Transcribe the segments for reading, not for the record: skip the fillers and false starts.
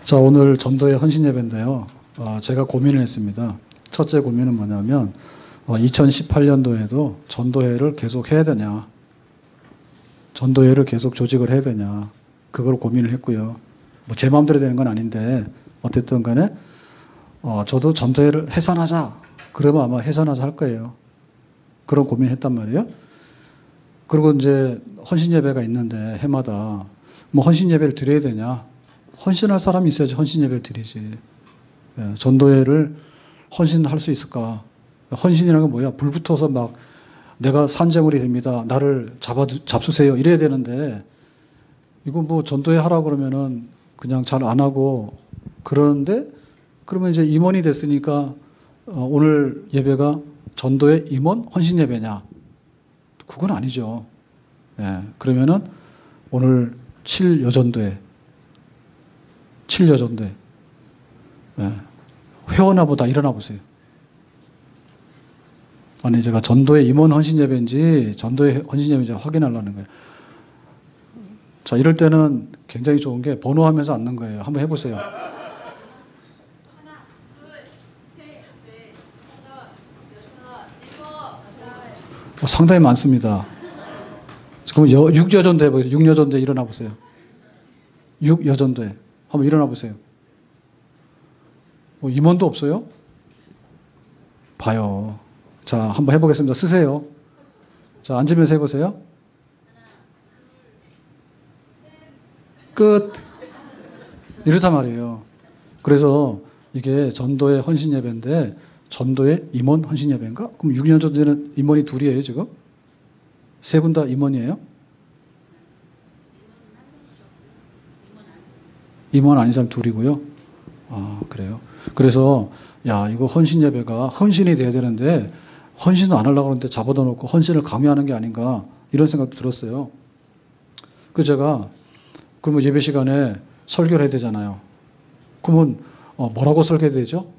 자, 오늘 전도회 헌신 예배인데요. 제가 고민을 했습니다. 첫째 고민은 뭐냐면 2018년도에도 전도회를 계속 해야 되냐, 전도회를 계속 조직을 해야 되냐, 그걸 고민을 했고요. 뭐 제 마음대로 되는 건 아닌데 어쨌든 간에 저도 전도회를 해산하자, 그러면 아마 해산하자 할 거예요. 그런 고민을 했단 말이에요. 그리고 이제 헌신 예배가 있는데 해마다 뭐 헌신 예배를 드려야 되냐, 헌신할 사람이 있어야지 헌신 예배를 드리지. 예, 전도회를 헌신할 수 있을까? 헌신이라는 건 뭐야? 불 붙어서 막 내가 산재물이 됩니다, 나를 잡수세요, 이래야 되는데, 이거 뭐 전도회 하라고 그러면은 그냥 잘 안 하고 그러는데, 그러면 이제 임원이 됐으니까 오늘 예배가 전도회 임원 헌신 예배냐? 그건 아니죠. 예, 그러면은 오늘 7여전도회 예, 회원아 보다 일어나 보세요. 아니, 제가 전도회 임원 헌신 예배인지 전도회 헌신 예배인지 확인하려는 거예요. 자, 이럴 때는 굉장히 좋은 게 번호하면서 앉는 거예요. 한번 해보세요. 상당히 많습니다. 그럼 6여전대 해보세요. 6여전대 일어나 보세요. 6여전대 한번 일어나 보세요. 임원도 없어요? 봐요. 자, 한번 해보겠습니다. 쓰세요. 자, 앉으면서 해보세요. 끝. 이렇단 말이에요. 그래서 이게 전도의 헌신 예배인데, 전도의 임원 헌신 예배인가? 그럼 6년 전에는 임원이 둘이에요, 지금? 세 분 다 임원이에요? 임원 아닌 사람 둘이고요. 아, 그래요? 그래서 야, 이거 헌신 예배가 헌신이 돼야 되는데 헌신도 안 하려고 하는데 잡아다 놓고 헌신을 강요하는 게 아닌가, 이런 생각도 들었어요. 그래서 제가 그러면 예배 시간에 설교를 해야 되잖아요. 그러면 뭐라고 설교해야 되죠?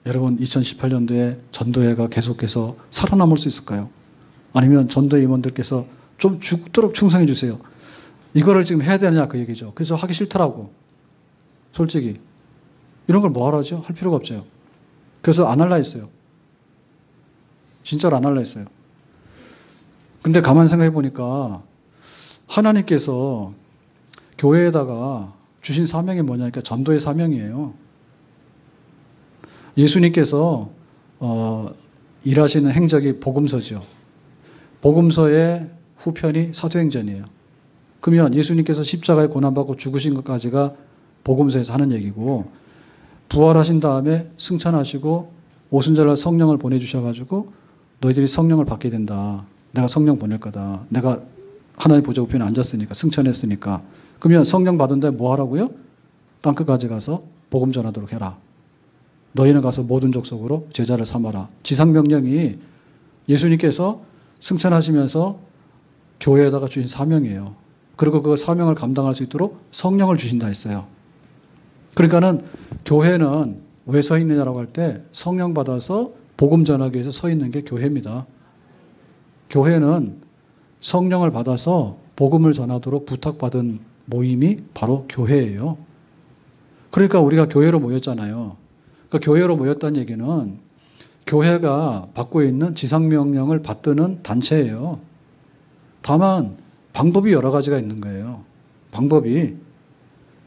여러분, 2018년도에 전도회가 계속해서 살아남을 수 있을까요? 아니면 전도회 임원들께서 좀 죽도록 충성해 주세요, 이거를 지금 해야 되느냐, 그 얘기죠. 그래서 하기 싫더라고, 솔직히. 이런 걸 뭐하러 하죠? 할 필요가 없죠. 그래서 안 할라 했어요. 진짜로 안 할라 했어요. 근데 가만히 생각해 보니까 하나님께서 교회에다가 주신 사명이 뭐냐니까 전도의 사명이에요. 예수님께서 일하시는 행적이 복음서죠. 복음서의 후편이 사도행전이에요. 그러면 예수님께서 십자가에 고난받고 죽으신 것까지가 복음서에서 하는 얘기고, 부활하신 다음에 승천하시고 오순절날 성령을 보내주셔가지고 너희들이 성령을 받게 된다, 내가 성령 보낼 거다, 내가 하나님 보좌 우편에 앉았으니까, 승천했으니까. 그러면 성령 받은 다음에 뭐 하라고요? 땅끝까지 가서 복음 전하도록 해라. 너희는 가서 모든 족속으로 제자를 삼아라. 지상명령이 예수님께서 승천하시면서 교회에다가 주신 사명이에요. 그리고 그 사명을 감당할 수 있도록 성령을 주신다 했어요. 그러니까는 교회는 왜 서 있느냐라고 할 때, 성령 받아서 복음 전하기 위해서 서 있는 게 교회입니다. 교회는 성령을 받아서 복음을 전하도록 부탁받은 모임이 바로 교회예요. 그러니까 우리가 교회로 모였잖아요. 그러니까 교회로 모였다는 얘기는 교회가 받고 있는 지상명령을 받드는 단체예요. 다만 방법이 여러 가지가 있는 거예요. 방법이.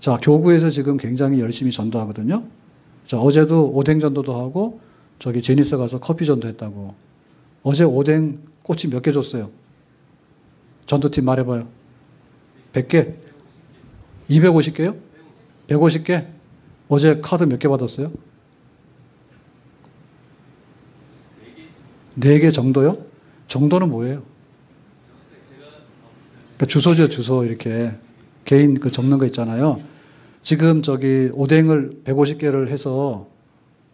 자, 교구에서 지금 굉장히 열심히 전도하거든요. 자, 어제도 오뎅 전도도 하고, 저기 제니스 가서 커피 전도 했다고. 어제 오뎅 꼬치 몇 개 줬어요? 전도팀 말해봐요. 100개? 250개요? 150개? 어제 카드 몇 개 받았어요? 4개 정도요? 정도는 뭐예요? 그러니까 주소죠, 주소. 이렇게 개인 그 적는 거 있잖아요. 지금 저기 오뎅을 150개를 해서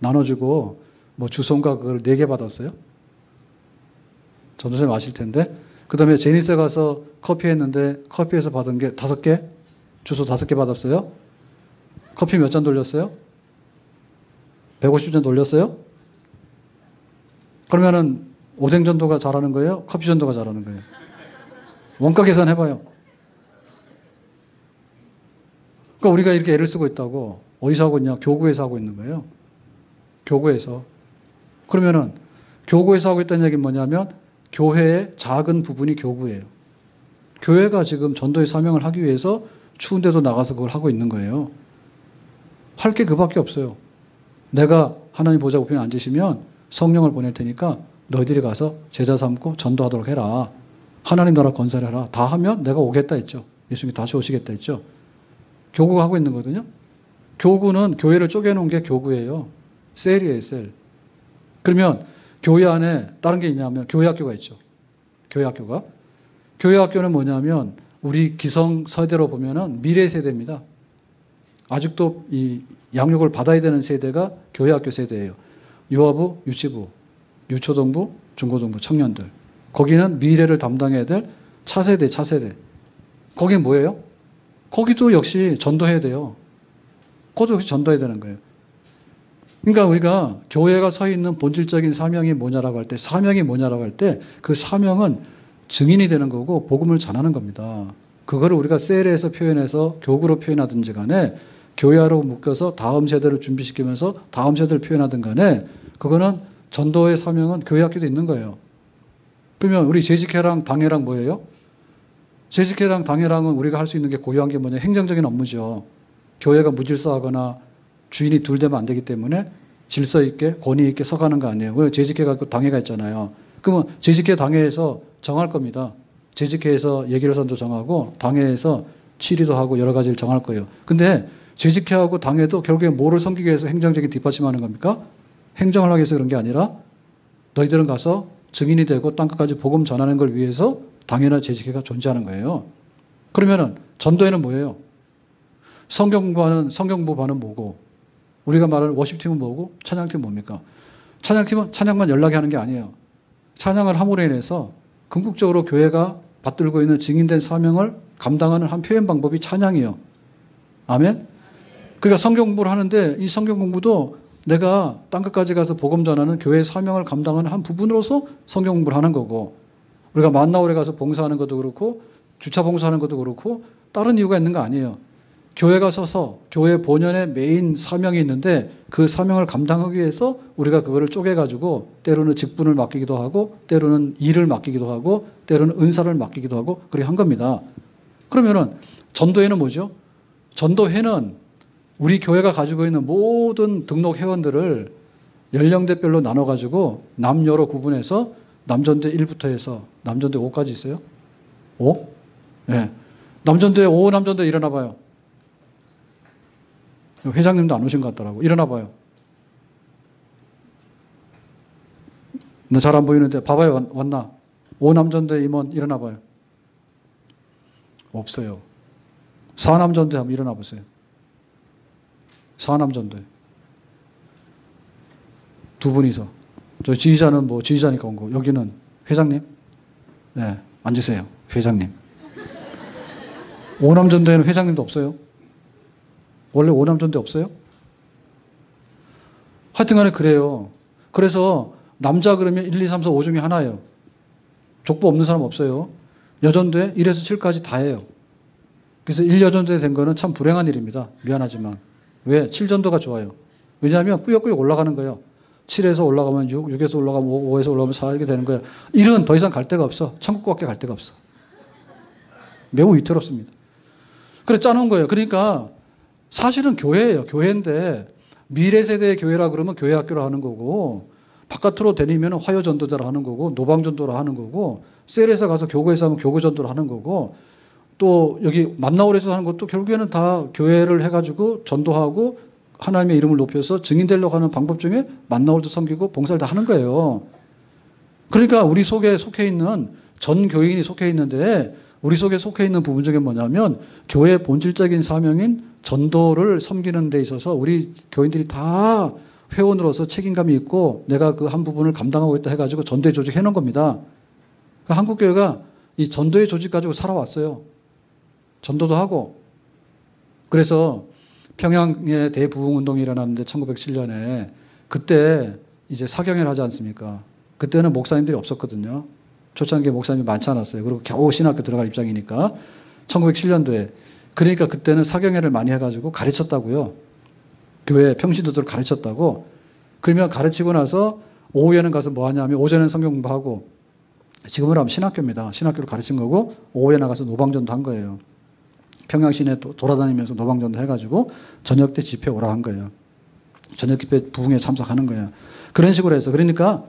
나눠주고 뭐 주소인가 그걸 4개 받았어요? 전도사님 아실 텐데. 그 다음에 제니스 가서 커피 했는데 커피에서 받은 게 5개? 주소 5개 받았어요? 커피 몇 잔 돌렸어요? 150잔 돌렸어요? 그러면은 오뎅 전도가 잘하는 거예요? 커피 전도가 잘하는 거예요? 원가 계산해봐요. 그러니까 우리가 이렇게 애를 쓰고 있다고. 어디서 하고 있냐? 교구에서 하고 있는 거예요. 교구에서. 그러면은 교구에서 하고 있다는 얘기는 뭐냐면 교회의 작은 부분이 교구예요. 교회가 지금 전도의 사명을 하기 위해서 추운 데도 나가서 그걸 하고 있는 거예요. 할 게 그밖에 없어요. 내가 하나님 보좌 우편에 앉으시면 성령을 보낼 테니까 너희들이 가서 제자 삼고 전도하도록 해라. 하나님 나라 건설해라. 다 하면 내가 오겠다 했죠. 예수님이 다시 오시겠다 했죠. 교구가 하고 있는 거거든요. 교구는 교회를 쪼개놓은 게 교구예요. 셀이에요, 셀. 그러면 교회 안에 다른 게 있냐면 교회 학교가 있죠. 교회 학교가. 교회 학교는 뭐냐면 우리 기성 세대로 보면은 미래 세대입니다. 아직도 이 양육을 받아야 되는 세대가 교회 학교 세대예요. 유아부, 유치부, 유초등부, 중고등부, 청년들. 거기는 미래를 담당해야 될 차세대, 차세대. 거긴 뭐예요? 거기도 역시 전도해야 돼요. 거기도 역시 전도해야 되는 거예요. 그러니까 우리가 교회가 서 있는 본질적인 사명이 뭐냐라고 할 때, 사명이 뭐냐라고 할 때 그 사명은 증인이 되는 거고 복음을 전하는 겁니다. 그거를 우리가 셀에서 표현해서 교구로 표현하든지 간에 교회로 묶여서 다음 세대를 준비시키면서 다음 세대를 표현하든 간에 그거는 전도의 사명은 교회 학교도 있는 거예요. 그러면 우리 재직회랑 당회랑 뭐예요? 재직회랑 당회랑은 우리가 할 수 있는 게 고유한 게 뭐냐? 행정적인 업무죠. 교회가 무질서하거나 주인이 둘 되면 안 되기 때문에 질서 있게 권위 있게 서가는 거 아니에요. 왜 재직회가 있고 당회가 있잖아요. 그러면 재직회 당회에서 정할 겁니다. 재직회에서 예결선도 정하고 당회에서 치리도 하고 여러 가지를 정할 거예요. 근데 재직회하고 당회도 결국에 뭐를 섬기기 위해서 행정적인 뒷받침하는 겁니까? 행정을 하기 위해서 그런 게 아니라 너희들은 가서 증인이 되고 땅끝까지 복음 전하는 걸 위해서 당회나 재직회가 존재하는 거예요. 그러면은 전도회는 뭐예요? 성경 공부하는 뭐고 우리가 말하는 워십팀은 뭐고 찬양팀은 뭡니까? 찬양팀은 찬양만 연락이 하는 게 아니에요. 찬양을 함으로 인해서 궁극적으로 교회가 받들고 있는 증인된 사명을 감당하는 한 표현 방법이 찬양이에요. 아멘? 그러니까 성경 공부를 하는데 이 성경 공부도 내가 땅끝까지 가서 복음 전하는 교회의 사명을 감당하는 한 부분으로서 성경 공부를 하는 거고 우리가 만나올에 가서 봉사하는 것도 그렇고 주차 봉사하는 것도 그렇고 다른 이유가 있는 거 아니에요. 교회가 서서 교회 본연의 메인 사명이 있는데 그 사명을 감당하기 위해서 우리가 그거를 쪼개가지고 때로는 직분을 맡기기도 하고 때로는 일을 맡기기도 하고 때로는 은사를 맡기기도 하고 그렇게 한 겁니다. 그러면은 전도회는 뭐죠? 전도회는 우리 교회가 가지고 있는 모든 등록 회원들을 연령대별로 나눠가지고 남녀로 구분해서 남전대 1부터 해서 남전대 5까지 있어요? 5? 네. 남전대 5 남전대 일어나 봐요. 회장님도 안 오신 것 같더라고. 일어나 봐요. 너 잘 안 보이는데 봐봐요. 왔나? 5 남전대 임원 일어나 봐요. 없어요. 4 남전대 한번 일어나 보세요. 4 남전대. 두 분이서. 저 지휘자는 뭐 지휘자니까 온 거. 여기는 회장님? 네, 앉으세요. 회장님. 5 남전대에는 회장님도 없어요. 원래 5 남전대 없어요? 하여튼 간에 그래요. 그래서 남자 그러면 1, 2, 3, 4, 5 중에 하나예요. 족보 없는 사람 없어요. 여전대 1에서 7까지 다 해요. 그래서 1여전대 된 거는 참 불행한 일입니다. 미안하지만. 왜? 7전도가 좋아요. 왜냐하면 꾸역꾸역 올라가는 거예요. 7에서 올라가면 6, 6에서 올라가면 5, 5에서 올라가면 4 이렇게 되는 거예요. 1은 더 이상 갈 데가 없어. 천국밖에 갈 데가 없어. 매우 위태롭습니다. 그래 짜놓은 거예요. 그러니까 사실은 교회예요. 교회인데 미래 세대의 교회라 그러면 교회 학교라 하는 거고 바깥으로 다니면 화요전도자라 하는 거고 노방전도라 하는 거고 셀에서 가서 교구에서 하면 교구전도라 하는 거고 또 여기 만나올에서 하는 것도 결국에는 다 교회를 해가지고 전도하고 하나님의 이름을 높여서 증인되려고 하는 방법 중에 만나올도 섬기고 봉사를 다 하는 거예요. 그러니까 우리 속에 속해 있는 전 교인이 속해 있는데 우리 속에 속해 있는 부분 중에 뭐냐면 교회의 본질적인 사명인 전도를 섬기는 데 있어서 우리 교인들이 다 회원으로서 책임감이 있고 내가 그 한 부분을 감당하고 있다 해가지고 전도의 조직 해놓은 겁니다. 그러니까 한국교회가 이 전도의 조직 가지고 살아왔어요. 전도도 하고. 그래서 평양에 대부흥운동이 일어났는데 1907년에 그때 이제 사경회를 하지 않습니까? 그때는 목사님들이 없었거든요. 초창기에 목사님이 많지 않았어요. 그리고 겨우 신학교 들어갈 입장이니까 1907년도에 그러니까 그때는 사경회를 많이 해가지고 가르쳤다고요. 교회 평신도들을 가르쳤다고. 그러면 가르치고 나서 오후에는 가서 뭐 하냐면 오전에는 성경 공부하고, 지금은 하면 신학교입니다. 신학교를 가르친 거고 오후에 나가서 노방전도 한 거예요. 평양시내 돌아다니면서 노방전도 해가지고 저녁 때 집회 오라 한 거예요. 저녁 집회 부흥에 참석하는 거예요. 그런 식으로 해서. 그러니까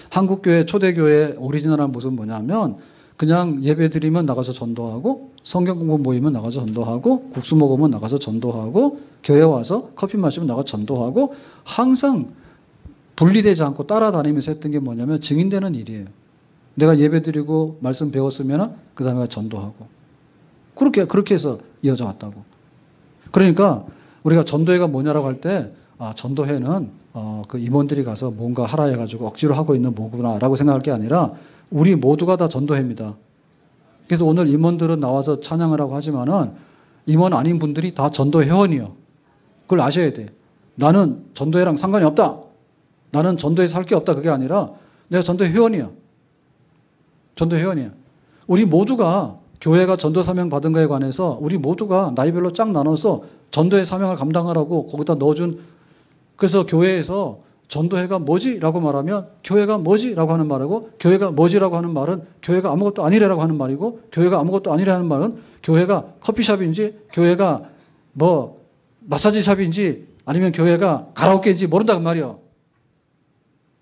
한국교회 초대교회 오리지널한 모습은 뭐냐면 그냥 예배 드리면 나가서 전도하고, 성경 공부 모이면 나가서 전도하고, 국수 먹으면 나가서 전도하고, 교회 와서 커피 마시면 나가서 전도하고, 항상 분리되지 않고 따라다니면서 했던 게 뭐냐면 증인되는 일이에요. 내가 예배 드리고 말씀 배웠으면 그 다음에 전도하고. 그렇게 해서 이어져 왔다고. 그러니까 우리가 전도회가 뭐냐라고 할 때, 전도회는 그 임원들이 가서 뭔가 하라 해가지고 억지로 하고 있는 뭐구나라고 생각할 게 아니라 우리 모두가 다 전도회입니다. 그래서 오늘 임원들은 나와서 찬양을 하고 하지만은 임원 아닌 분들이 다 전도 회원이요. 그걸 아셔야 돼. 나는 전도회랑 상관이 없다. 나는 전도회에서 할 게 없다. 그게 아니라 내가 전도 회원이야. 전도 회원이야. 우리 모두가 교회가 전도 사명 받은 거에 관해서 우리 모두가 나이별로 쫙 나눠서 전도의 사명을 감당하라고 거기다 넣어준. 그래서 교회에서 전도회가 뭐지? 라고 말하면 교회가 뭐지? 라고 하는 말이고, 교회가 뭐지라고 하는 말은 교회가 아무것도 아니래라고 하는 말이고, 교회가 아무것도 아니라는 말은 교회가 커피숍인지, 교회가 뭐 마사지샵인지, 아니면 교회가 가라오케인지 모른다는 말이야.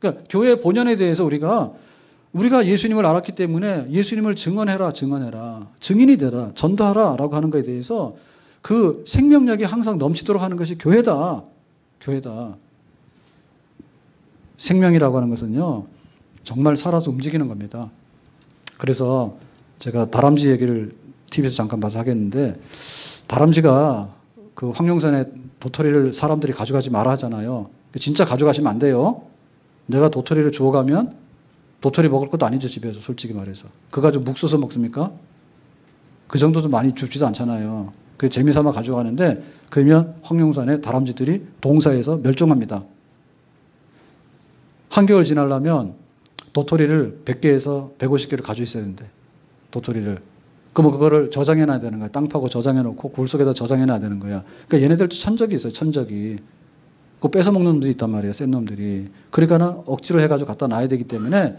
그러니까 교회 본연에 대해서 우리가 예수님을 알았기 때문에 예수님을 증언해라. 증인이 되라. 전도하라. 라고 하는 것에 대해서 그 생명력이 항상 넘치도록 하는 것이 교회다. 생명이라고 하는 것은요, 정말 살아서 움직이는 겁니다. 그래서 제가 다람쥐 얘기를 TV에서 잠깐 봐서 하겠는데, 다람쥐가 그 황룡산에 도토리를 사람들이 가져가지 마라 하잖아요. 진짜 가져가시면 안 돼요. 내가 도토리를 주워가면 도토리 먹을 것도 아니죠, 집에서. 솔직히 말해서. 그거 가지고 묵 써서 먹습니까? 그 정도도 많이 줍지도 않잖아요. 그 재미삼아 가져가는데, 그러면 황룡산에 다람쥐들이 동사에서 멸종합니다. 한겨울 지나려면 도토리를 100개에서 150개를 가지고 있어야 된대. 도토리를. 그러면 그거를 저장해놔야 되는 거야. 땅 파고 저장해놓고 굴 속에다 저장해놔야 되는 거야. 그러니까 얘네들도 천적이 있어요. 천적이. 그거 뺏어 먹는 놈들이 있단 말이에요. 센 놈들이. 그러니까 억지로 해가지고 갖다 놔야 되기 때문에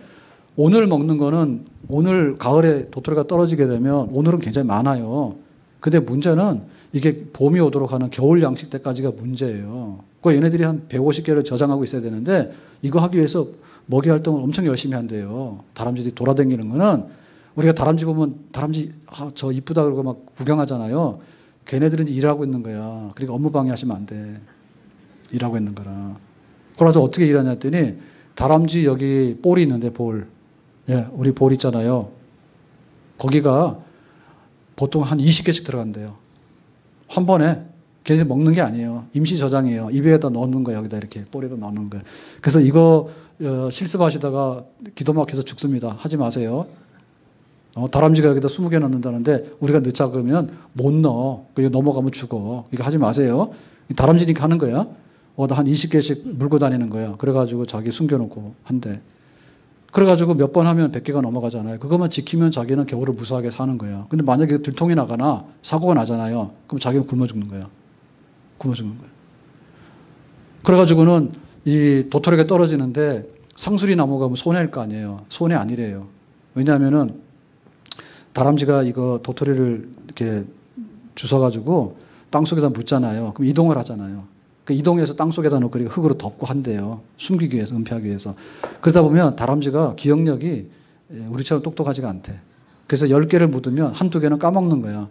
오늘 먹는 거는 오늘 가을에 도토리가 떨어지게 되면 오늘은 굉장히 많아요. 근데 문제는 이게 봄이 오도록 하는 겨울 양식 때까지가 문제예요. 그 얘네들이 한 150개를 저장하고 있어야 되는데 이거 하기 위해서 먹이 활동을 엄청 열심히 한대요. 다람쥐들이 돌아다니는 거는, 우리가 다람쥐 보면 다람쥐 저 이쁘다 그러고 막 구경하잖아요. 걔네들은 일하고 있는 거야. 그러니까 업무 방해하시면 안 돼. 일하고 있는 거라. 그래서 어떻게 일하냐 했더니 다람쥐 여기 볼이 있는데 볼. 예, 우리 볼 있잖아요. 거기가 보통 한 20개씩 들어간대요. 한 번에. 걔네들 먹는 게 아니에요. 임시 저장이에요. 입에다 넣는 거예요. 여기다 이렇게 볼에다 넣는 거예요. 그래서 이거 실습하시다가 기도 막혀서 죽습니다. 하지 마세요. 다람쥐가 여기다 20개 넣는다는데 우리가 넣자 그러면 못 넣어. 이거 넘어가면 죽어. 이거 하지 마세요. 다람쥐니까 하는 거야. 한 20개씩 물고 다니는 거야. 그래가지고 자기 숨겨놓고 한대. 그래가지고 몇 번 하면 100개가 넘어가잖아요. 그것만 지키면 자기는 겨울을 무사하게 사는 거야. 근데 만약에 들통이 나거나 사고가 나잖아요. 그럼 자기는 굶어 죽는 거야. 그래가지고는 이 도토리가 떨어지는데 상수리 나무가 손해일 거 아니에요. 손해 아니래요. 왜냐하면은 다람쥐가 이거 도토리를 이렇게 주워가지고 땅속에다 묻잖아요. 그럼 이동을 하잖아요. 그 이동해서 땅속에다 놓고 흙으로 덮고 한대요. 숨기기 위해서, 은폐하기 위해서. 그러다 보면 다람쥐가 기억력이 우리처럼 똑똑하지가 않대. 그래서 10개를 묻으면 한두 개는 까먹는 거야.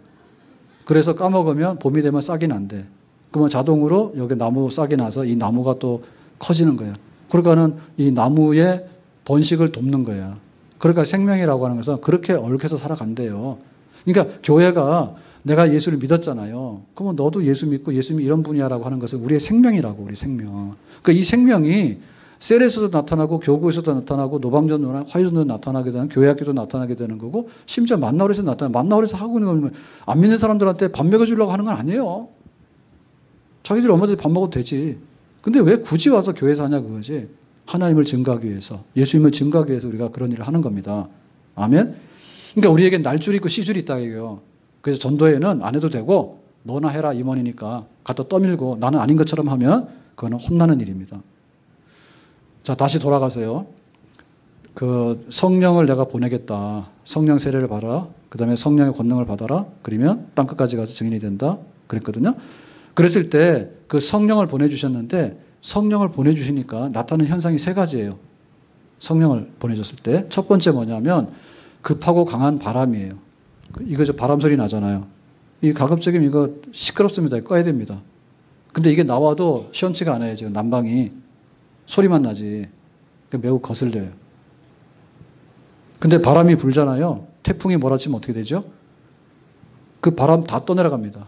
그래서 까먹으면 봄이 되면 싹이 난대. 그러면 자동으로 여기 나무 싹이 나서 이 나무가 또 커지는 거야. 그러니까는 이 나무의 번식을 돕는 거야. 그러니까 생명이라고 하는 것은 그렇게 얽혀서 살아간대요. 그러니까 교회가 내가 예수를 믿었잖아요. 그러면 너도 예수 믿고 예수님이 이런 분이야라고 하는 것은 우리의 생명이라고, 우리 생명. 그러니까 이 생명이 셀에서도 나타나고 교구에서도 나타나고 노방전도나 화요전도 나타나게 되는, 교회학교도 나타나게 되는 거고, 심지어 만나홀에서 나타나. 만나홀에서 하고 있는 거면 안 믿는 사람들한테 밥 먹여주려고 하는 건 아니에요. 자기들이 얼마든지 밥 먹어도 되지. 근데 왜 굳이 와서 교회에서 하냐 그거지. 하나님을 증거하기 위해서, 예수님을 증거하기 위해서 우리가 그런 일을 하는 겁니다. 아멘. 그러니까 우리에게 날줄이 있고 씨줄이 있다 이거예요. 그래서 전도회는 안 해도 되고 너나 해라 임원이니까 갖다 떠밀고 나는 아닌 것처럼 하면 그거는 혼나는 일입니다. 자, 다시 돌아가세요. 그 성령을 내가 보내겠다. 성령 세례를 받아라. 그 다음에 성령의 권능을 받아라. 그러면 땅끝까지 가서 증인이 된다. 그랬거든요. 그랬을 때 그 성령을 보내주셨는데 성령을 보내주시니까 나타나는 현상이 세 가지예요. 성령을 보내줬을 때 첫 번째 뭐냐면 급하고 강한 바람이에요. 이거 저 바람 소리 나잖아요. 이 가급적이면 이거 시끄럽습니다. 꺼야 됩니다. 근데 이게 나와도 시원치가 않아요. 지금 난방이 소리만 나지. 매우 거슬려요. 근데 바람이 불잖아요. 태풍이 몰아치면 어떻게 되죠? 그 바람 다 떠내려갑니다.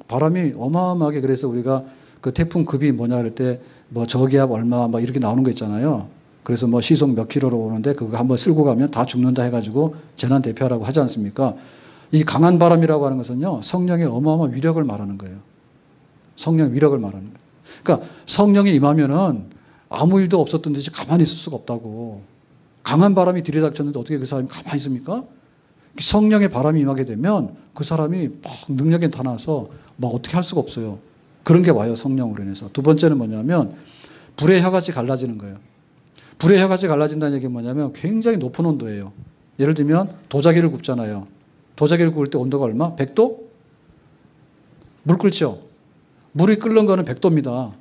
바람이 어마어마하게 그래서 우리가 그 태풍 급이 뭐냐 할 때 뭐 저기압 얼마 막 이렇게 나오는 거 있잖아요. 그래서 뭐 시속 몇 킬로로 오는데 그거 한번 쓸고 가면 다 죽는다 해가지고 재난 대피하라고 하지 않습니까? 이 강한 바람이라고 하는 것은요, 성령의 어마어마한 위력을 말하는 거예요. 성령 위력을 말하는 거예요. 그러니까 성령이 임하면은 아무 일도 없었던 듯이 가만히 있을 수가 없다고. 강한 바람이 들이닥쳤는데 어떻게 그 사람이 가만히 있습니까? 성령의 바람이 임하게 되면 그 사람이 막 능력이 나타나서 막 어떻게 할 수가 없어요. 그런 게 와요, 성령으로 인해서. 두 번째는 뭐냐면 불의 혀같이 갈라지는 거예요. 불의 혀같이 갈라진다는 얘기는 뭐냐면 굉장히 높은 온도예요. 예를 들면 도자기를 굽잖아요. 도자기를 구울 때 온도가 얼마? 100도? 물 끓죠? 물이 끓는 거는 100도입니다.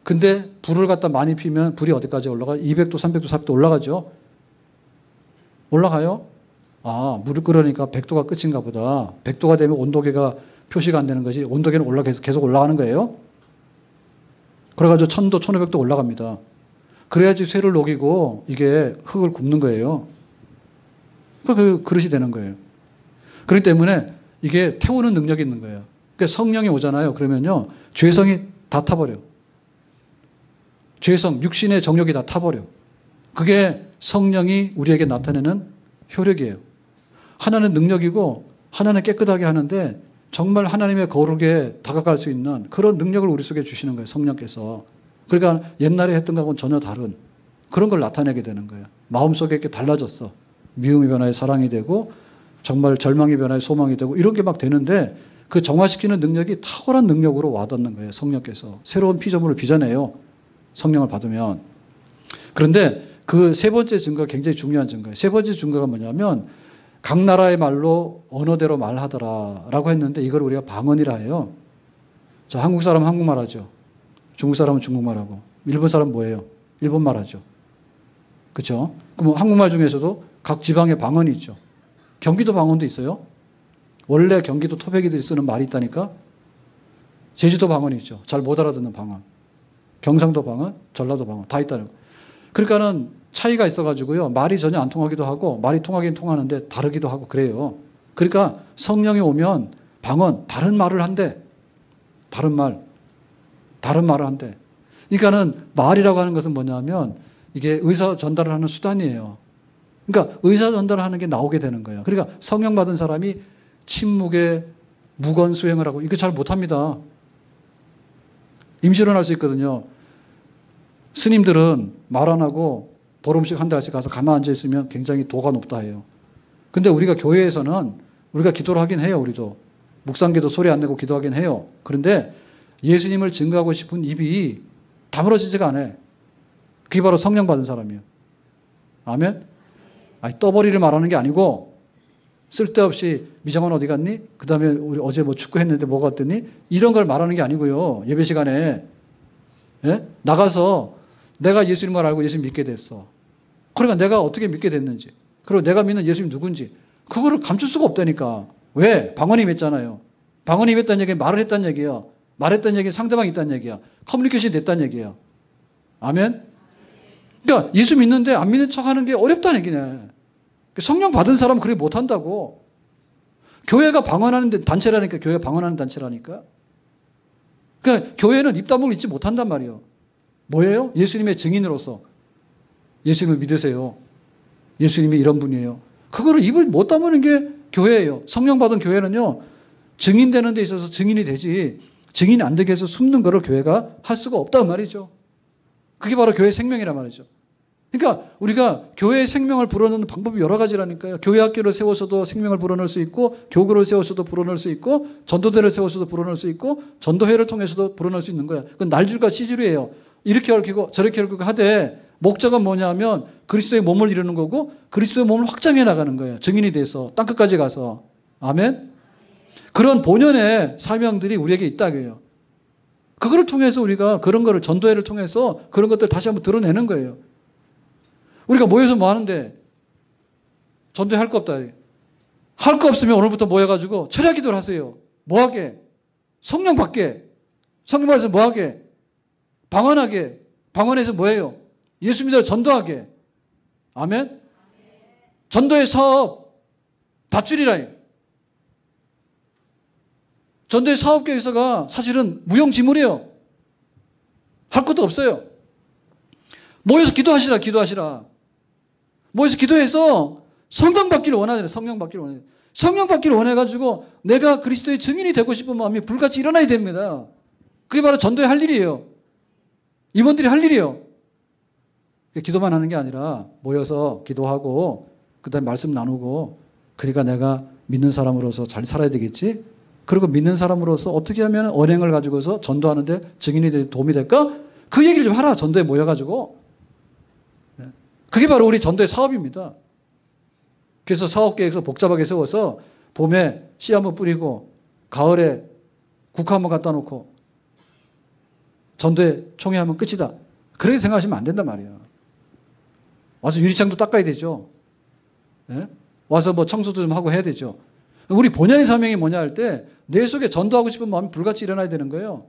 근데 불을 갖다 많이 피면 불이 어디까지 올라가? 200도, 300도, 400도 올라가죠? 올라가요? 아, 물을 끓으니까 100도가 끝인가 보다. 100도가 되면 온도계가 표시가 안 되는 것이 온도계는 계속 올라가는 거예요. 그래가지고 1000도, 1500도 올라갑니다. 그래야지 쇠를 녹이고 이게 흙을 굽는 거예요. 그 그릇이 되는 거예요. 그렇기 때문에 이게 태우는 능력이 있는 거예요. 그러니까 성령이 오잖아요. 그러면요, 죄성이 다 타버려. 죄성, 육신의 정욕이 다 타버려. 그게 성령이 우리에게 나타내는 효력이에요. 하나는 능력이고 하나는 깨끗하게 하는데 정말 하나님의 거룩에 다가갈 수 있는 그런 능력을 우리 속에 주시는 거예요. 성령께서. 그러니까 옛날에 했던 것하고는 전혀 다른 그런 걸 나타내게 되는 거예요. 마음속에 이렇게 달라졌어. 미움의 변화에 사랑이 되고 정말 절망의 변화에 소망이 되고 이런 게 막 되는데 그 정화시키는 능력이 탁월한 능력으로 와닿는 거예요. 성령께서. 새로운 피조물을 빚어내요. 성령을 받으면. 그런데 그 세 번째 증거가 굉장히 중요한 증거예요. 세 번째 증거가 뭐냐면 각 나라의 말로 언어대로 말하더라라고 했는데 이걸 우리가 방언이라 해요. 자, 한국 사람은 한국말 하죠. 중국 사람은 중국말 하고 일본 사람은 뭐예요? 일본말 하죠. 그렇죠? 그럼 한국말 중에서도 각 지방의 방언이 있죠. 경기도 방언도 있어요. 원래 경기도 토백이들이 쓰는 말이 있다니까. 제주도 방언이 있죠. 잘 못 알아듣는 방언. 경상도 방언, 전라도 방언 다 있다는 거. 그러니까는 차이가 있어가지고요. 말이 전혀 안 통하기도 하고 말이 통하긴 통하는데 다르기도 하고 그래요. 그러니까 성령이 오면 방언, 다른 말을 한대. 다른 말을 한대. 그러니까는 말이라고 하는 것은 뭐냐면 이게 의사 전달을 하는 수단이에요. 그러니까 의사 전달을 하는 게 나오게 되는 거예요. 그러니까 성령 받은 사람이 침묵의 무건 수행을 하고 이거 잘 못합니다. 임시론 할 수 있거든요. 스님들은 말 안 하고 보름씩 한 달씩 가서 가만 앉아 있으면 굉장히 도가 높다 해요. 근데 우리가 교회에서는 우리가 기도를 하긴 해요. 우리도. 묵상기도 소리 안 내고 기도하긴 해요. 그런데 예수님을 증거하고 싶은 입이 다물어지지가 않아요. 그게 바로 성령 받은 사람이에요. 아멘? 아니, 떠버리를 말하는 게 아니고 쓸데없이 미정원 어디 갔니? 그 다음에 우리 어제 뭐 축구했는데 뭐가 어땠니? 이런 걸 말하는 게 아니고요. 예배 시간에. 예? 나가서 내가 예수님을 알고 예수님 믿게 됐어. 그러니까 내가 어떻게 믿게 됐는지, 그리고 내가 믿는 예수님 누군지, 그거를 감출 수가 없다니까. 왜? 방언이 맺잖아요. 방언이 맺다는 얘기는 말을 했다는 얘기야. 말했다는 얘기는 상대방이 있다는 얘기야. 커뮤니케이션이 됐다는 얘기야. 아멘? 그러니까 예수 믿는데 안 믿는 척 하는 게 어렵다는 얘기네. 성령 받은 사람은 그렇게 못한다고. 교회가 방언하는 단체라니까. 교회가 방언하는 단체라니까. 그러니까 교회는 입다물고 있지 못한단 말이에요. 뭐예요? 예수님의 증인으로서 예수님을 믿으세요. 예수님이 이런 분이에요. 그거를 입을 못 다무는 게 교회예요. 성령 받은 교회는요, 증인되는 데 있어서 증인이 되지 증인이 안 되게 해서 숨는 거를 교회가 할 수가 없단 말이죠. 그게 바로 교회의 생명이란 말이죠. 그러니까 우리가 교회의 생명을 불어넣는 방법이 여러 가지라니까요. 교회 학교를 세워서도 생명을 불어넣을 수 있고, 교구를 세워서도 불어넣을 수 있고, 전도대를 세워서도 불어넣을 수 있고, 전도회를 통해서도 불어넣을 수 있는 거예요. 그건 날줄과 시줄이에요. 이렇게 얽히고 저렇게 얽히고 하되 목적은 뭐냐면 그리스도의 몸을 이루는 거고 그리스도의 몸을 확장해 나가는 거예요. 증인이 돼서 땅끝까지 가서. 아멘. 그런 본연의 사명들이 우리에게 있다고요. 그거를 통해서 우리가 그런 거를 전도회를 통해서 그런 것들 다시 한번 드러내는 거예요. 우리가 모여서 뭐 하는데 전도회 할 거 없다. 할 거 없으면 오늘부터 모여가지고 철야 기도를 하세요. 뭐 하게? 성령 받게. 성령 받아서 뭐 하게? 방언하게. 방언해서 뭐예요? 예수 믿어 전도하게. 아멘. 전도의 사업 다 줄이라. 전도의 사업계에서가 사실은 무용지물이에요. 할 것도 없어요. 모여서 기도하시라, 기도하시라. 모여서 기도해서 성령 받기를 원하잖아요. 성령 받기를 원해요. 성령 받기를 원해가지고 내가 그리스도의 증인이 되고 싶은 마음이 불같이 일어나야 됩니다. 그게 바로 전도의 할 일이에요. 임원들이 할 일이에요. 기도만 하는 게 아니라 모여서 기도하고 그 다음에 말씀 나누고 그러니까 내가 믿는 사람으로서 잘 살아야 되겠지? 그리고 믿는 사람으로서 어떻게 하면 언행을 가지고서 전도하는데 증인이 되 도움이 될까? 그 얘기를 좀 하라. 전도에 모여가지고. 그게 바로 우리 전도의 사업입니다. 그래서 사업계획서 복잡하게 세워서 봄에 씨 한번 뿌리고 가을에 국화 한번 갖다 놓고 전도에 총회하면 끝이다. 그렇게 생각하시면 안 된단 말이야. 와서 유리창도 닦아야 되죠. 예? 와서 뭐 청소도 좀 하고 해야 되죠. 우리 본연의 사명이 뭐냐 할 때 내 속에 전도하고 싶은 마음이 불같이 일어나야 되는 거예요.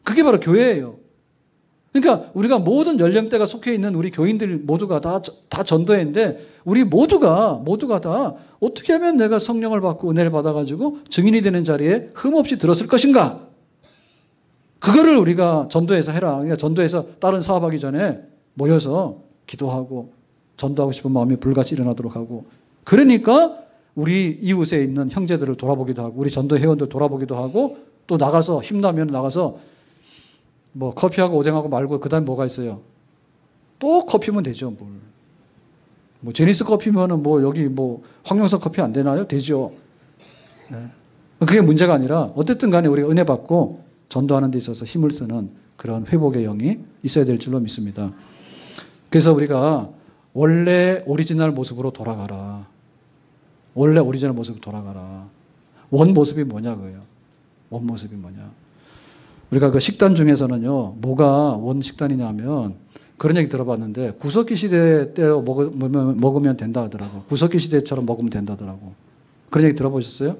그게 바로 교회예요. 그러니까 우리가 모든 연령대가 속해 있는 우리 교인들 모두가 다 전도회인데 우리 모두가 다 어떻게 하면 내가 성령을 받고 은혜를 받아가지고 증인이 되는 자리에 흠없이 들었을 것인가? 그거를 우리가 전도해서 해라. 그러니까 전도해서 다른 사업하기 전에 모여서 기도하고 전도하고 싶은 마음이 불같이 일어나도록 하고 그러니까 우리 이웃에 있는 형제들을 돌아보기도 하고 우리 전도 회원들 돌아보기도 하고 또 나가서 힘나면 나가서 뭐 커피하고 오뎅하고 말고 그 다음에 뭐가 있어요? 또 커피면 되죠. 뭐 제니스 커피면은 뭐 여기 뭐 황영석 커피 안 되나요? 되죠. 네. 그게 문제가 아니라 어쨌든 간에 우리가 은혜 받고 전도하는 데 있어서 힘을 쓰는 그런 회복의 영이 있어야 될 줄로 믿습니다. 그래서 우리가 원래 오리지널 모습으로 돌아가라. 원래 오리지널 모습으로 돌아가라. 원 모습이 뭐냐 그거예요. 원 모습이 뭐냐. 우리가 그 식단 중에서는요. 뭐가 원 식단이냐면 그런 얘기 들어봤는데 구석기 시대 때 먹으면 된다 하더라고. 구석기 시대처럼 먹으면 된다 하더라고. 그런 얘기 들어보셨어요?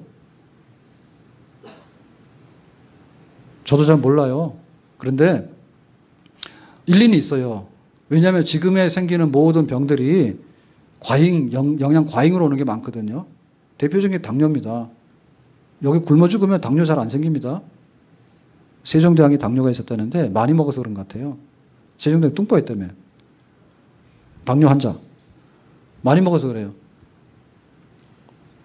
저도 잘 몰라요. 그런데 일리는 있어요. 왜냐하면 지금에 생기는 모든 병들이 영양 과잉으로 오는 게 많거든요. 대표적인 게 당뇨입니다. 여기 굶어 죽으면 당뇨 잘 안 생깁니다. 세종대왕이 당뇨가 있었다는데 많이 먹어서 그런 것 같아요. 세종대왕이 뚱보했다며. 당뇨 환자. 많이 먹어서 그래요.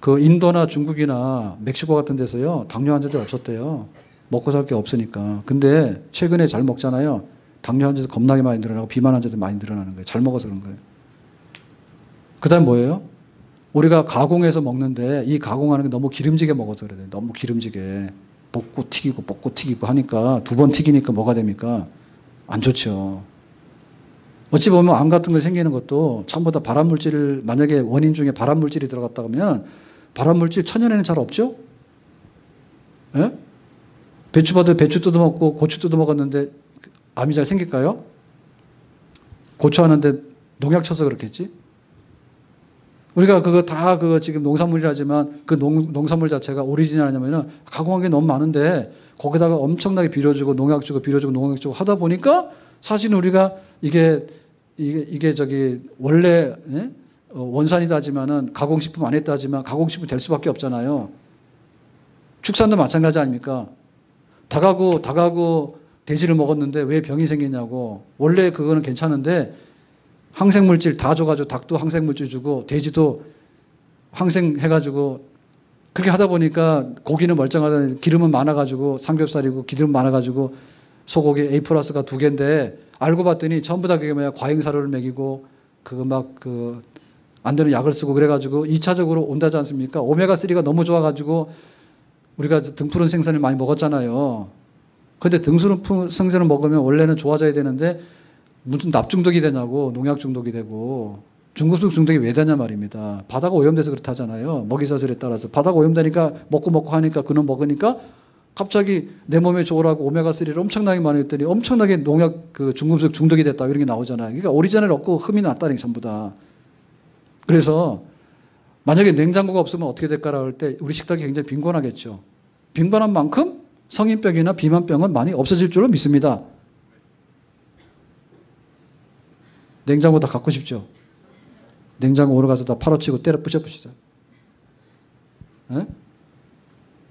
그 인도나 중국이나 멕시코 같은 데서요. 당뇨 환자들 없었대요. 먹고 살 게 없으니까. 근데 최근에 잘 먹잖아요. 당뇨 환자들 겁나게 많이 늘어나고 비만 환자들 많이 늘어나는 거예요. 잘 먹어서 그런 거예요. 그 다음 뭐예요? 우리가 가공해서 먹는데 이 가공하는 게 너무 기름지게 먹어서 그래요. 너무 기름지게. 볶고 튀기고 하니까 두 번 튀기니까 뭐가 됩니까? 안 좋죠. 어찌 보면 암 같은 거 생기는 것도 전부 다 발암물질을 만약에 원인 중에 발암물질이 들어갔다 그러면 발암물질 천연에는 잘 없죠? 예? 배추 뜯어먹고 고추 뜯어먹었는데 암이 잘 생길까요? 고추 하는데 농약 쳐서 그렇겠지? 우리가 그거 지금 농산물이라지만 그 농산물 자체가 오리지널이냐면은 가공한 게 너무 많은데 거기다가 엄청나게 비료주고 농약 주고 비료주고 농약 주고 하다 보니까 사실은 우리가 이게 원래 원산이다 하지만은 가공식품 안 했다 하지만 가공식품 될 수밖에 없잖아요. 축산도 마찬가지 아닙니까? 닭하고 돼지를 먹었는데 왜 병이 생기냐고. 원래 그거는 괜찮은데 항생물질 다 줘가지고 닭도 항생물질 주고 돼지도 항생해가지고 그렇게 하다 보니까 고기는 멀쩡하다 기름은 많아가지고 삼겹살이고 기름 많아가지고 소고기 A 플러스가 2개인데 알고 봤더니 전부 다 그게 뭐야 과잉사료를 먹이고 그거 막 그 안 되는 약을 쓰고 그래가지고 2차적으로 온다지 않습니까? 오메가3가 너무 좋아가지고 우리가 등푸른 생선을 많이 먹었잖아요. 근데 등푸른 생선을 먹으면 원래는 좋아져야 되는데 무슨 납중독이 되냐고 농약 중독이 되고 중금속 중독이 왜 되냐 말입니다. 바다가 오염돼서 그렇다잖아요. 먹이사슬에 따라서 바다가 오염되니까 먹고 하니까 그놈 먹으니까 갑자기 내 몸에 좋으라고 오메가3를 엄청나게 많이 했더니 엄청나게 농약 그 중금속 중독이 됐다 이런 게 나오잖아요. 그러니까 오리지널 없고 흠이 났다는 게 전부 다. 그래서 만약에 냉장고가 없으면 어떻게 될까라고 할 때 우리 식탁이 굉장히 빈곤하겠죠. 빈곤한 만큼 성인병이나 비만병은 많이 없어질 줄로 믿습니다. 냉장고 다 갖고 싶죠. 냉장고 오러 가서 다 팔아치고 때려 부셔부시죠.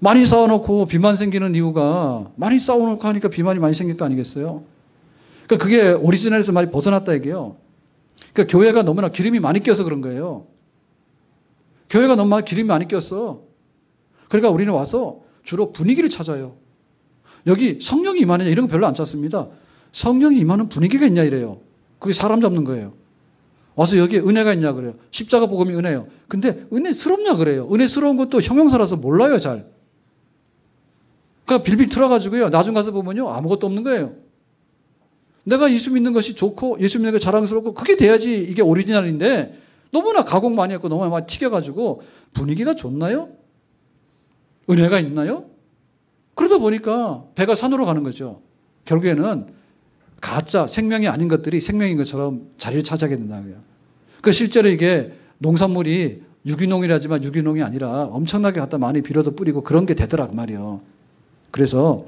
많이 쌓아놓고 비만 생기는 이유가 많이 쌓아놓고 하니까 비만이 많이 생길 거 아니겠어요? 그러니까 그게 오리지널에서 많이 벗어났다 얘기예요. 그러니까 교회가 너무나 기름이 많이 껴서 그런 거예요. 교회가 너무 기름이 많이 꼈어. 그러니까 우리는 와서 주로 분위기를 찾아요. 여기 성령이 임하느냐 이런 거 별로 안 찾습니다. 성령이 임하는 분위기가 있냐 이래요. 그게 사람 잡는 거예요. 와서 여기에 은혜가 있냐 그래요. 십자가 복음이 은혜예요. 근데 은혜스럽냐 그래요. 은혜스러운 것도 형용사라서 몰라요 잘. 그러니까 빌빌 틀어가지고요. 나중 가서 보면요. 아무것도 없는 거예요. 내가 예수 믿는 것이 좋고 예수 믿는 게 자랑스럽고 그게 돼야지 이게 오리지널인데 너무나 가공 많이 했고 너무나 많이 튀겨가지고 분위기가 좋나요? 은혜가 있나요? 그러다 보니까 배가 산으로 가는 거죠. 결국에는 가짜 생명이 아닌 것들이 생명인 것처럼 자리를 차지하게 된다고요. 그 실제로 이게 농산물이 유기농이라지만 유기농이 아니라 엄청나게 갖다 많이 비료도 뿌리고 그런 게 되더라 그 말이에요. 그래서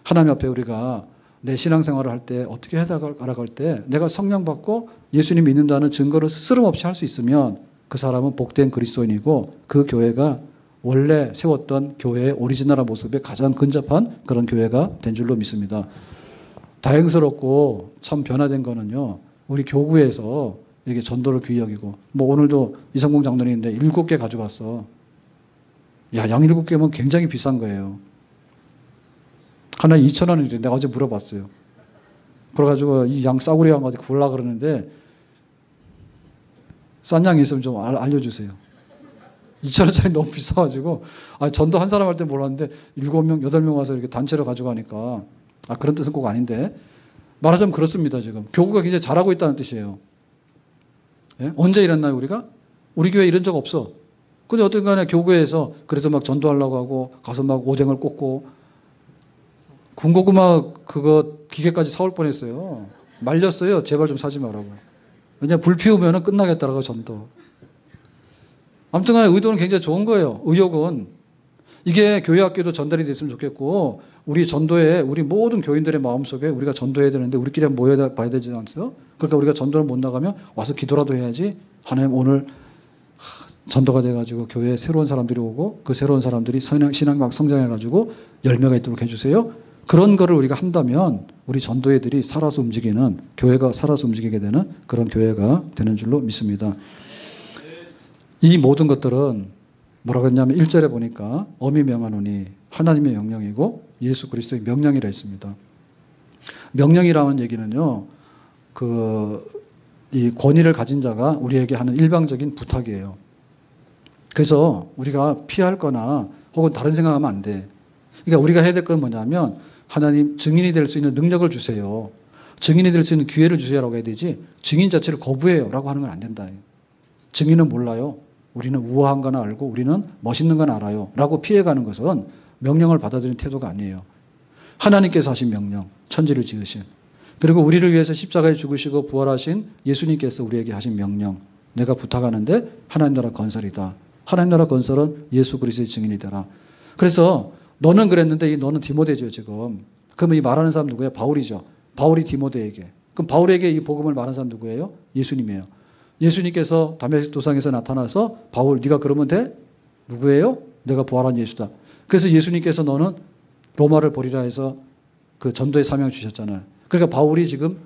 하나님 앞에 우리가 내 신앙생활을 할 때 어떻게 해나갈 때 내가 성령 받고 예수님 믿는다는 증거를 스스럼 없이 할 수 있으면 그 사람은 복된 그리스도인이고 그 교회가 원래 세웠던 교회의 오리지널한 모습에 가장 근접한 그런 교회가 된 줄로 믿습니다. 다행스럽고 참 변화된 거는요. 우리 교구에서 이게 전도를 귀히 여기고 뭐 오늘도 이성공 장로님인데 7개 가져갔어. 야, 양 7개면 굉장히 비싼 거예요. 하나에 2,000원인데 내가 어제 물어봤어요. 그래가지고 이 양 싸구려 양 어디 구울라 그러는데 싼 양이 있으면 좀 알려주세요. 2,000원짜리 너무 비싸가지고 전도 한 사람 할 때 몰랐는데 7명, 8명 와서 이렇게 단체로 가져가니까 그런 뜻은 꼭 아닌데 말하자면 그렇습니다. 지금 교구가 굉장히 잘하고 있다는 뜻이에요. 예? 언제 이랬나요 우리가? 우리 교회 이런 적 없어. 근데 어떤 간에 교구에서 그래도 막 전도하려고 하고 가서 막 오뎅을 꽂고 군고구마 그거 기계까지 사올 뻔했어요. 말렸어요. 제발 좀 사지 말라고. 왜냐면 불 피우면 끝나겠더라고 전도. 아무튼 간에 의도는 굉장히 좋은 거예요. 의욕은. 이게 교회 학교도 전달이 됐으면 좋겠고 우리 전도에 우리 모든 교인들의 마음속에 우리가 전도해야 되는데 우리끼리 모여 봐야 되지 않아요? 그러니까 우리가 전도를 못 나가면 와서 기도라도 해야지. 하나님 오늘 전도가 돼가지고 교회에 새로운 사람들이 오고 그 새로운 사람들이 신앙 막 성장해가지고 열매가 있도록 해주세요. 그런 거를 우리가 한다면 우리 전도회들이 살아서 움직이는 교회가 살아서 움직이게 되는 그런 교회가 되는 줄로 믿습니다. 이 모든 것들은 뭐라고 했냐면 1절에 보니까 엄히 명하노니 하나님의 명령이고 예수 그리스도의 명령이라 했습니다. 명령이라는 얘기는요. 이 권위를 가진 자가 우리에게 하는 일방적인 부탁이에요. 그래서 우리가 피할 거나 혹은 다른 생각하면 안 돼. 그러니까 우리가 해야 될 건 뭐냐면 하나님 증인이 될 수 있는 능력을 주세요. 증인이 될 수 있는 기회를 주세요라고 해야 되지 증인 자체를 거부해요 라고 하는 건 안 된다. 증인은 몰라요. 우리는 우아한 건 알고 우리는 멋있는 건 알아요 라고 피해가는 것은 명령을 받아들이는 태도가 아니에요. 하나님께서 하신 명령, 천지를 지으신 그리고 우리를 위해서 십자가에 죽으시고 부활하신 예수님께서 우리에게 하신 명령 내가 부탁하는데 하나님 나라 건설이다. 하나님 나라 건설은 예수 그리스도의 증인이 되라. 그래서 너는 그랬는데 이 너는 디모데죠 지금. 그러면 이 말하는 사람 누구예요? 바울이죠. 바울이 디모데에게. 그럼 바울에게 이 복음을 말하는 사람 누구예요? 예수님이에요. 예수님께서 다메섹 도상에서 나타나서 바울 네가 그러면 돼? 누구예요? 내가 부활한 예수다. 그래서 예수님께서 너는 로마를 보리라 해서 그 전도의 사명을 주셨잖아요. 그러니까 바울이 지금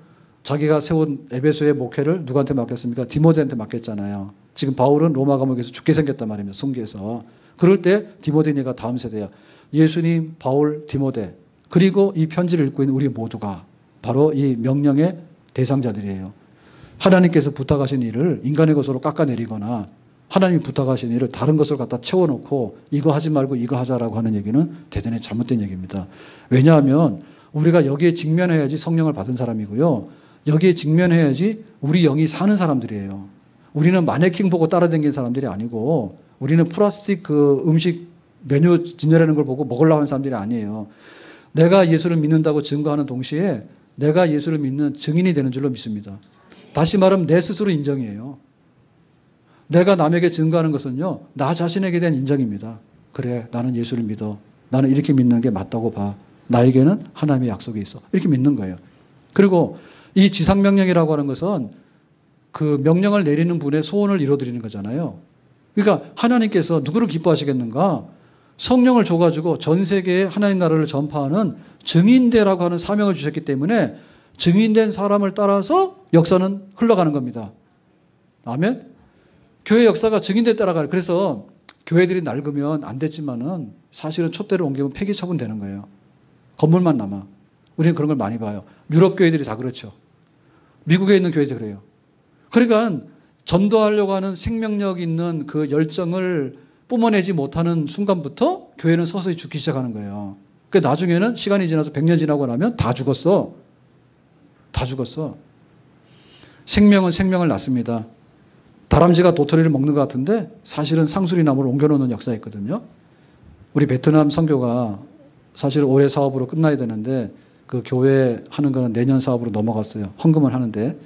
자기가 세운 에베소의 목회를 누구한테 맡겼습니까? 디모데한테 맡겼잖아요. 지금 바울은 로마 감옥에서 죽게 생겼단 말입니다. 송기에서. 그럴 때 디모데니가 다음 세대야. 예수님, 바울, 디모데. 그리고 이 편지를 읽고 있는 우리 모두가 바로 이 명령의 대상자들이에요. 하나님께서 부탁하신 일을 인간의 것으로 깎아내리거나 하나님이 부탁하신 일을 다른 것을 갖다 채워놓고 이거 하지 말고 이거 하자라고 하는 얘기는 대단히 잘못된 얘기입니다. 왜냐하면 우리가 여기에 직면해야지 성령을 받은 사람이고요. 여기에 직면해야지 우리 영이 사는 사람들이에요. 우리는 마네킹 보고 따라다니는 사람들이 아니고 우리는 플라스틱 그 음식 메뉴 진열하는 걸 보고 먹으려고 하는 사람들이 아니에요. 내가 예수를 믿는다고 증거하는 동시에 내가 예수를 믿는 증인이 되는 줄로 믿습니다. 다시 말하면 내 스스로 인정이에요. 내가 남에게 증거하는 것은요, 나 자신에게 대한 인정입니다. 그래, 나는 예수를 믿어. 나는 이렇게 믿는 게 맞다고 봐. 나에게는 하나님의 약속이 있어. 이렇게 믿는 거예요. 그리고 이 지상명령이라고 하는 것은 그 명령을 내리는 분의 소원을 이뤄드리는 거잖아요. 그러니까 하나님께서 누구를 기뻐하시겠는가? 성령을 줘가지고 전 세계에 하나님 나라를 전파하는 증인되라고 하는 사명을 주셨기 때문에 증인된 사람을 따라서 역사는 흘러가는 겁니다. 아멘? 교회 역사가 증인대 따라가요. 그래서 교회들이 낡으면 안 됐지만은 사실은 촛대를 옮기면 폐기 처분되는 거예요. 건물만 남아. 우리는 그런 걸 많이 봐요. 유럽 교회들이 다 그렇죠. 미국에 있는 교회들이 그래요. 그러니까 전도하려고 하는 생명력 있는 그 열정을 뿜어내지 못하는 순간부터 교회는 서서히 죽기 시작하는 거예요. 그러니까 나중에는 시간이 지나서 100년 지나고 나면 다 죽었어. 다 죽었어. 생명은 생명을 낳습니다. 다람쥐가 도토리를 먹는 것 같은데 사실은 상수리나무를 옮겨놓는 역사가 있거든요. 우리 베트남 선교가 사실 올해 사업으로 끝나야 되는데 그 교회 하는 거는 내년 사업으로 넘어갔어요. 헌금을 하는데.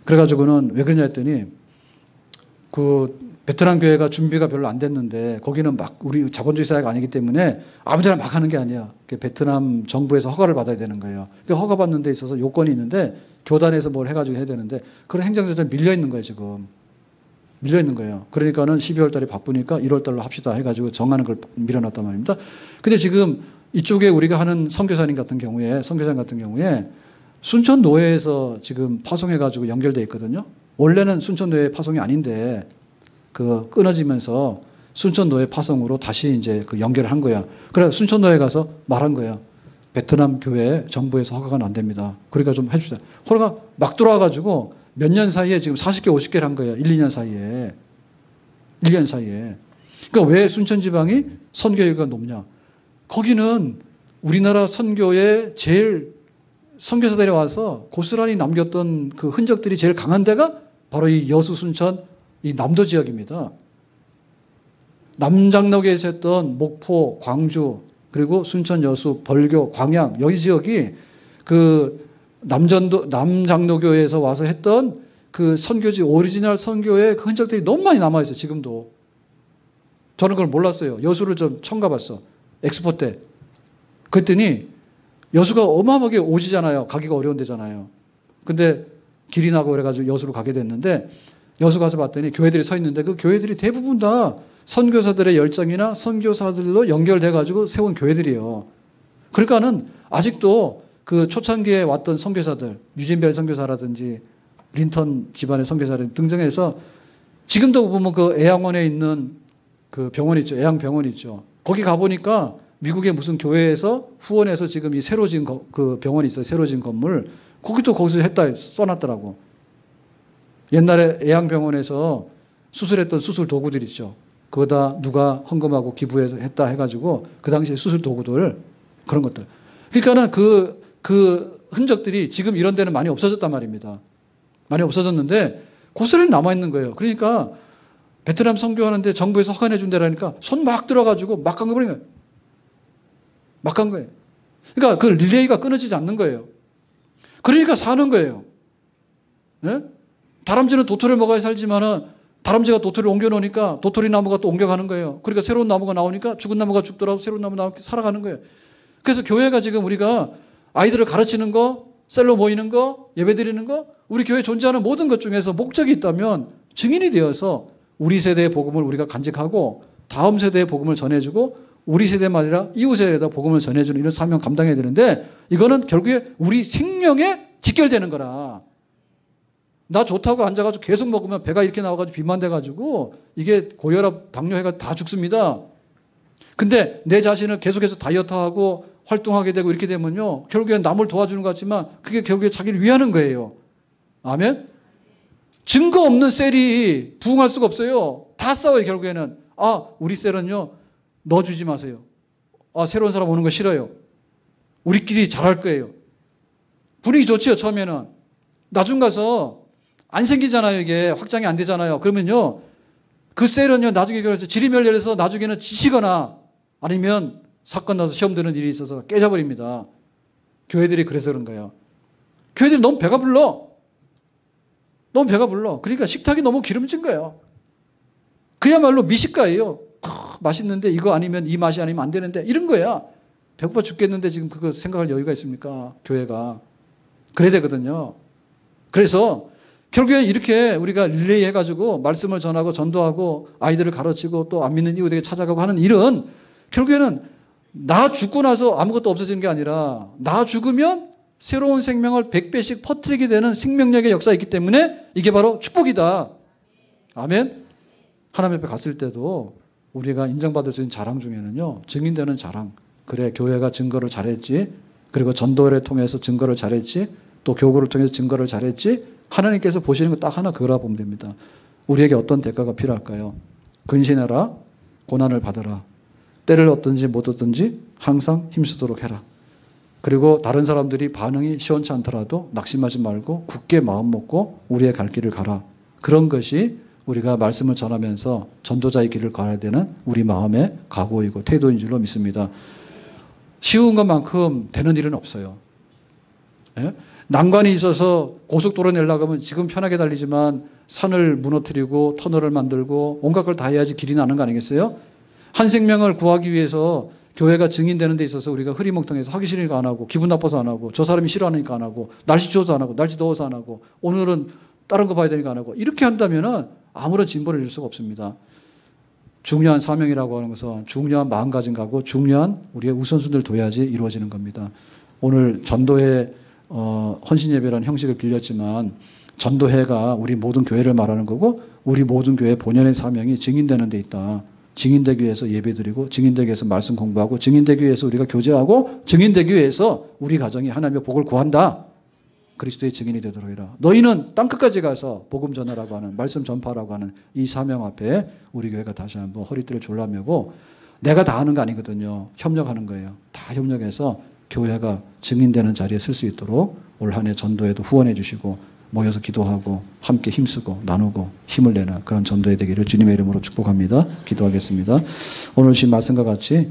그래가지고는 왜 그러냐 했더니 그 베트남 교회가 준비가 별로 안 됐는데 거기는 막 우리 자본주의 사회가 아니기 때문에 아무데나 막 하는 게 아니야. 베트남 정부에서 허가를 받아야 되는 거예요. 그 허가 받는 데 있어서 요건이 있는데 교단에서 뭘 해가지고 해야 되는데 그런 행정조정 밀려 있는 거예요, 지금. 밀려 있는 거예요. 그러니까는 12월 달에 바쁘니까 1월 달로 합시다 해가지고 정하는 걸 밀어놨단 말입니다. 근데 지금 이쪽에 우리가 하는 선교사님 같은 경우에, 선교사님 같은 경우에 순천노회에서 지금 파송해가지고 연결돼 있거든요. 원래는 순천노회 파송이 아닌데 그 끊어지면서 순천노회 파송으로 다시 이제 그 연결을 한 거야. 그래서 순천노회 가서 말한 거야. 베트남 교회 정부에서 허가가 안 됩니다. 그러니까 좀 해주세요. 허가가 막 들어와가지고 몇 년 사이에 지금 40개, 50개를 한 거예요. 1, 2년 사이에. 1년 사이에. 그러니까 왜 순천지방이 선교율가 높냐. 거기는 우리나라 선교에 제일 선교사들이 와서 고스란히 남겼던 그 흔적들이 제일 강한 데가 바로 이 여수, 순천, 이 남도 지역입니다. 남장로교에서 했던 목포, 광주, 그리고 순천, 여수, 벌교, 광양, 여기 지역이 그 남장로교에서 와서 했던 그 선교지, 오리지널 선교의 그 흔적들이 너무 많이 남아있어요, 지금도. 저는 그걸 몰랐어요. 여수를 좀 처음 가봤어. 엑스포 때. 그랬더니 여수가 어마어마하게 오지잖아요. 가기가 어려운 데잖아요. 근데 길이 나고 그래가지고 여수로 가게 됐는데 여수 가서 봤더니 교회들이 서 있는데 그 교회들이 대부분 다 선교사들의 열정이나 선교사들로 연결돼가지고 세운 교회들이에요. 그러니까는 아직도 그 초창기에 왔던 선교사들, 유진벨 선교사라든지 린턴 집안의 선교사들 등등해서 지금도 보면 그 애양원에 있는 그 병원 있죠. 애양병원 있죠. 거기 가보니까 미국의 무슨 교회에서 후원해서 지금 이 새로 지은 그 병원이 있어요. 새로 지은 건물. 거기도 거기서 했다 써놨더라고. 옛날에 애양병원에서 수술했던 수술 도구들 있죠. 그거 다 누가 헌금하고 기부해서 했다 해가지고 그 당시에 수술 도구들 그런 것들. 그러니까는 그 흔적들이 지금 이런 데는 많이 없어졌단 말입니다. 많이 없어졌는데 고스란히 남아있는 거예요. 그러니까 베트남 선교하는데 정부에서 허가해 준다라니까 손 막 들어가지고 막 간 거예요. 막 간 거예요. 그러니까 그 릴레이가 끊어지지 않는 거예요. 그러니까 사는 거예요. 네? 다람쥐는 도토리를 먹어야 살지만은 다람쥐가 도토리를 옮겨놓으니까 도토리 나무가 또 옮겨가는 거예요. 그러니까 새로운 나무가 나오니까 죽은 나무가 죽더라도 새로운 나무 나오니까 살아가는 거예요. 그래서 교회가 지금 우리가 아이들을 가르치는 거, 셀로 모이는 거, 예배 드리는 거, 우리 교회 존재하는 모든 것 중에서 목적이 있다면 증인이 되어서 우리 세대의 복음을 우리가 간직하고 다음 세대의 복음을 전해주고 우리 세대만 아니라 이웃 세대에다 복음을 전해주는 이런 사명 감당해야 되는데 이거는 결국에 우리 생명에 직결되는 거라. 나 좋다고 앉아가지고 계속 먹으면 배가 이렇게 나와가지고 비만 돼가지고 이게 고혈압, 당뇨 해가 다 죽습니다. 근데 내 자신을 계속해서 다이어트하고 활동하게 되고 이렇게 되면요, 결국엔 남을 도와주는 것 같지만 그게 결국에 자기를 위하는 거예요. 아멘? 증거 없는 셀이 부흥할 수가 없어요. 다 싸워요, 결국에는. 아, 우리 셀은요, 넣어주지 마세요. 아, 새로운 사람 오는 거 싫어요. 우리끼리 잘할 거예요. 분위기 좋지요, 처음에는. 나중 가서 안 생기잖아요, 이게. 확장이 안 되잖아요. 그러면요, 그 셀은요, 나중에 그래서 지리멸렬해서 나중에는 지치거나 아니면 사건 나서 시험 드는 일이 있어서 깨져버립니다. 교회들이 그래서 그런 거예요. 교회들이 너무 배가 불러. 너무 배가 불러. 그러니까 식탁이 너무 기름진 거예요. 그야말로 미식가예요. 맛있는데 이거 아니면 이 맛이 아니면 안 되는데 이런 거야. 배고파 죽겠는데 지금 그거 생각할 여유가 있습니까? 교회가. 그래야 되거든요. 그래서 결국에 이렇게 우리가 릴레이 해가지고 말씀을 전하고 전도하고 아이들을 가르치고 또 안 믿는 이웃에게 찾아가고 하는 일은 결국에는 나 죽고 나서 아무것도 없어지는 게 아니라 나 죽으면 새로운 생명을 100배씩 퍼뜨리게 되는 생명력의 역사가 있기 때문에 이게 바로 축복이다. 아멘. 하나님 앞에 갔을 때도 우리가 인정받을 수 있는 자랑 중에는요, 증인되는 자랑. 그래, 교회가 증거를 잘했지. 그리고 전도를 통해서 증거를 잘했지. 또 교구를 통해서 증거를 잘했지. 하나님께서 보시는 거 딱 하나 그거라 보면 됩니다. 우리에게 어떤 대가가 필요할까요? 근신해라. 고난을 받으라. 때를 얻든지 못 얻든지 항상 힘쓰도록 해라. 그리고 다른 사람들이 반응이 시원치 않더라도 낙심하지 말고 굳게 마음 먹고 우리의 갈 길을 가라. 그런 것이 우리가 말씀을 전하면서 전도자의 길을 가야 되는 우리 마음의 각오이고 태도인 줄로 믿습니다. 쉬운 것만큼 되는 일은 없어요. 예? 난관이 있어서 고속도로 내려고 하면 지금 편하게 달리지만 산을 무너뜨리고 터널을 만들고 온갖 걸 다 해야지 길이 나는 거 아니겠어요? 한 생명을 구하기 위해서 교회가 증인되는 데 있어서 우리가 흐리멍텅해서 하기 싫으니까 안 하고 기분 나빠서 안 하고 저 사람이 싫어하니까 안 하고 날씨 좋아서 안 하고 날씨 더워서 안 하고 오늘은 다른 거 봐야 되니까 안 하고 이렇게 한다면 아무런 진보를 이룰 수가 없습니다. 중요한 사명이라고 하는 것은 중요한 마음가짐하고 중요한 우리의 우선순위를 둬야지 이루어지는 겁니다. 오늘 전도회 헌신예배라는 형식을 빌렸지만 전도회가 우리 모든 교회를 말하는 거고 우리 모든 교회 본연의 사명이 증인되는 데 있다. 증인되기 위해서 예배드리고 증인되기 위해서 말씀 공부하고 증인되기 위해서 우리가 교제하고 증인되기 위해서 우리 가정이 하나님의 복을 구한다. 그리스도의 증인이 되도록 해라. 너희는 땅끝까지 가서 복음 전하라고 하는 말씀 전파라고 하는 이 사명 앞에 우리 교회가 다시 한번 허리띠를 졸라매고 내가 다 하는 거 아니거든요. 협력하는 거예요. 다 협력해서 교회가 증인되는 자리에 쓸 수 있도록 올 한 해 전도에도 후원해 주시고 모여서 기도하고 함께 힘쓰고 나누고 힘을 내는 그런 전도회 되기를 주님의 이름으로 축복합니다. 기도하겠습니다. 오늘 주신 말씀과 같이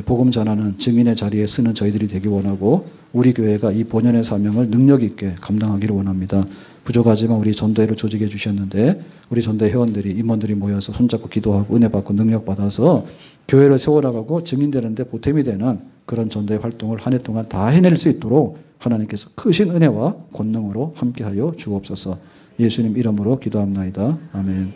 복음 전하는 증인의 자리에 쓰는 저희들이 되기 원하고 우리 교회가 이 본연의 사명을 능력 있게 감당하기를 원합니다. 부족하지만 우리 전도회를 조직해 주셨는데 우리 전도회 회원들이 임원들이 모여서 손잡고 기도하고 은혜 받고 능력 받아서 교회를 세워나가고 증인되는데 보탬이 되는 그런 전도회 활동을 한 해 동안 다 해낼 수 있도록 하나님께서 크신 은혜와 권능으로 함께하여 주옵소서. 예수님 이름으로 기도합나이다. 아멘.